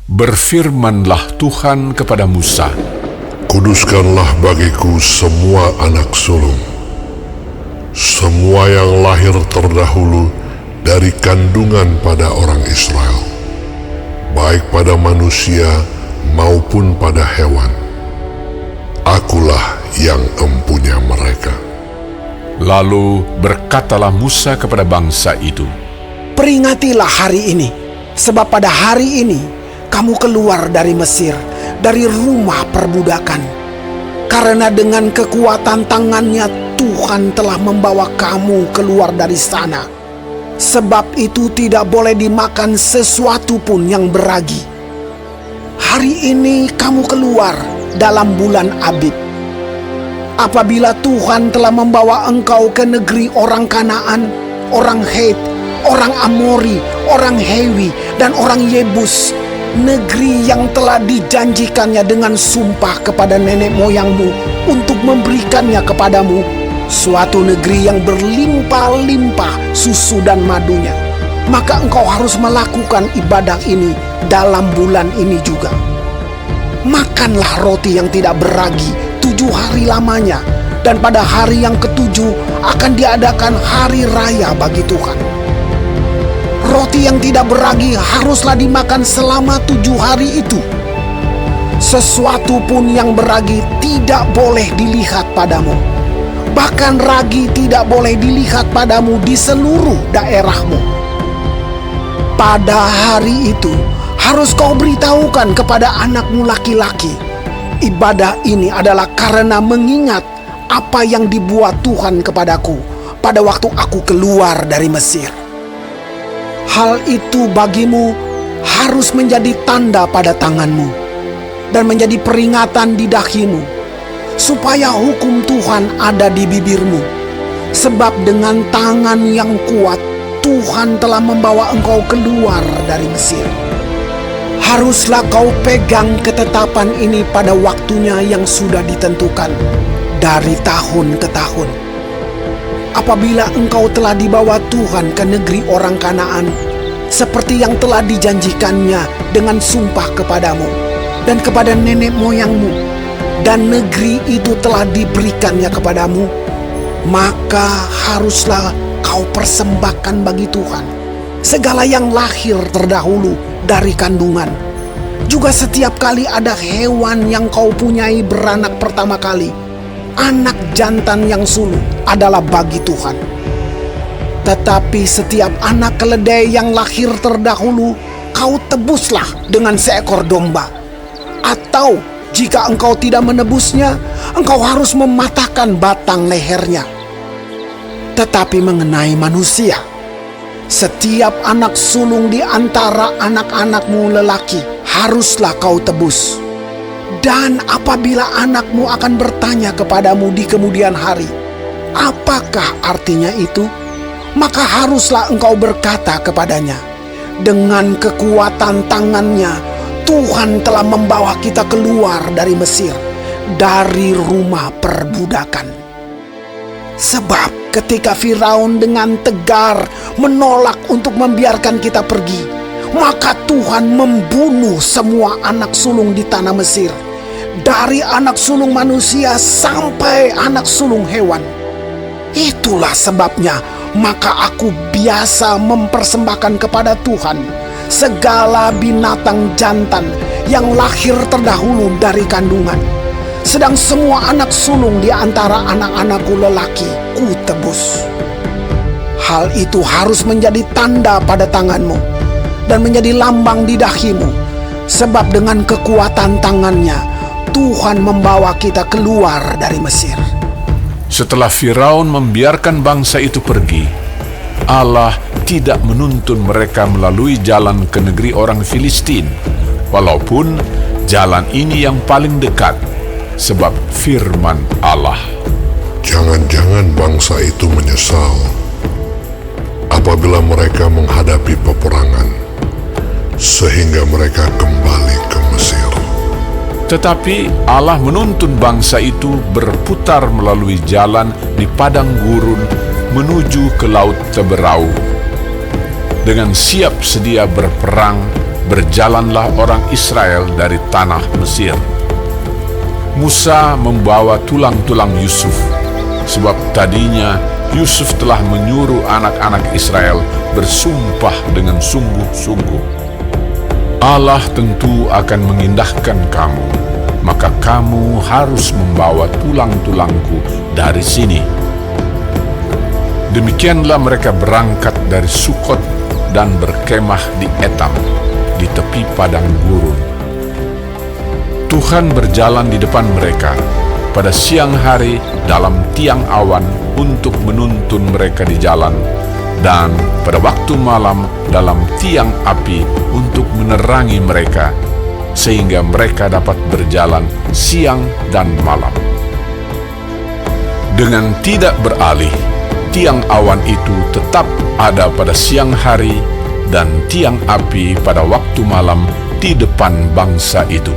Berfirmanlah Tuhan kepada Musa, Kuduskanlah bagiku semua anak sulung, semua yang lahir terdahulu dari kandungan pada orang Israel, baik pada manusia maupun pada hewan. Akulah yang empunya mereka. Lalu berkatalah Musa kepada bangsa itu, Peringatilah hari ini, sebab pada hari ini kamu keluar dari Mesir, dari rumah perbudakan. Karena dengan kekuatan tangannya Tuhan telah membawa kamu keluar dari sana. Sebab itu tidak boleh dimakan sesuatu pun yang beragi. Hari ini kamu keluar dalam bulan Abib. Apabila Tuhan telah membawa engkau ke negeri orang Kanaan, orang Het, orang Amori, orang Hewi, dan orang Yebus, negeri yang telah dijanjikannya dengan sumpah kepada nenek moyangmu untuk memberikannya kepadamu, suatu negeri yang berlimpah-limpah susu dan madunya. Maka engkau harus melakukan ibadah ini dalam bulan ini juga. Makanlah roti yang tidak beragi 7 hari lamanya, dan pada hari yang ketujuh akan diadakan hari raya bagi Tuhan. Roti yang tidak beragi haruslah dimakan selama 7 hari itu. Sesuatu pun yang beragi tidak boleh dilihat padamu. Bahkan ragi tidak boleh dilihat padamu di seluruh daerahmu. Pada hari itu harus kau beritahukan kepada anakmu laki-laki. Ibadah ini adalah karena mengingat apa yang dibuat Tuhan kepadaku pada waktu aku keluar dari Mesir. Hal itu bagimu harus menjadi tanda pada tanganmu dan menjadi peringatan di dahimu, supaya hukum Tuhan ada di bibirmu. Sebab dengan tangan yang kuat Tuhan telah membawa engkau keluar dari Mesir. Haruslah kau pegang ketetapan ini pada waktunya yang sudah ditentukan dari tahun ke tahun. Apabila engkau telah dibawa Tuhan ke negeri orang Kanaan, seperti yang telah dijanjikannya dengan sumpah kepadamu dan kepada nenek moyangmu, dan negeri itu telah diberikannya kepadamu, maka haruslah kau persembahkan bagi Tuhan segala yang lahir terdahulu dari kandungan. Juga setiap kali ada hewan yang kau punyai beranak pertama kali, anak jantan yang sulung adalah bagi Tuhan. Tetapi setiap anak keledai yang lahir terdahulu kau tebuslah dengan seekor domba. Atau jika engkau tidak menebusnya, engkau harus mematahkan batang lehernya. Tetapi mengenai manusia, setiap anak sulung di antara anak-anakmu lelaki haruslah kau tebus. Dan apabila anakmu akan bertanya kepadamu di kemudian hari, apakah artinya itu? Maka haruslah engkau berkata kepadanya, dengan kekuatan tangannya Tuhan telah membawa kita keluar dari Mesir, dari rumah perbudakan. Sebab ketika Firaun dengan tegar menolak untuk membiarkan kita pergi, maka Tuhan membunuh semua anak sulung di tanah Mesir, dari anak sulung manusia sampai anak sulung hewan. Itulah sebabnya maka aku biasa mempersembahkan kepada Tuhan segala binatang jantan yang lahir terdahulu dari kandungan. Sedang semua anak sulung di antara anak-anakku lelaki ku tebus. Hal itu harus menjadi tanda pada tanganmu dan menjadi lambang di dahimu, sebab dengan kekuatan tangannya Tuhan membawa kita keluar dari Mesir. Setelah Firaun membiarkan bangsa itu pergi, Allah tidak menuntun mereka melalui jalan ke negeri orang Filistin, walaupun jalan ini yang paling dekat, sebab firman Allah, Jangan-jangan bangsa itu menyesal apabila mereka menghadapi peperangan, sehingga mereka kembali ke Mesir. Tetapi Allah menuntun bangsa itu berputar melalui jalan di padang gurun menuju ke Laut Teberau, dengan siap sedia berperang berjalanlah orang Israel dari tanah Mesir. Musa membawa tulang-tulang Yusuf, sebab tadinya Yusuf telah menyuruh anak-anak Israel bersumpah dengan sungguh-sungguh. Allah tentu akan mengindahkan kamu, maka kamu harus membawa tulang-tulangku dari sini. Demikianlah mereka berangkat dari Sukot dan berkemah di Etam, di tepi padang gurun. Tuhan berjalan di depan mereka pada siang hari dalam tiang awan untuk menuntun mereka di jalan, dan pada waktu malam dalam tiang api untuk menerangi mereka, sehingga mereka dapat berjalan siang dan malam. Dengan tidak beralih, tiang awan itu tetap ada pada siang hari dan tiang api pada waktu malam di depan bangsa itu.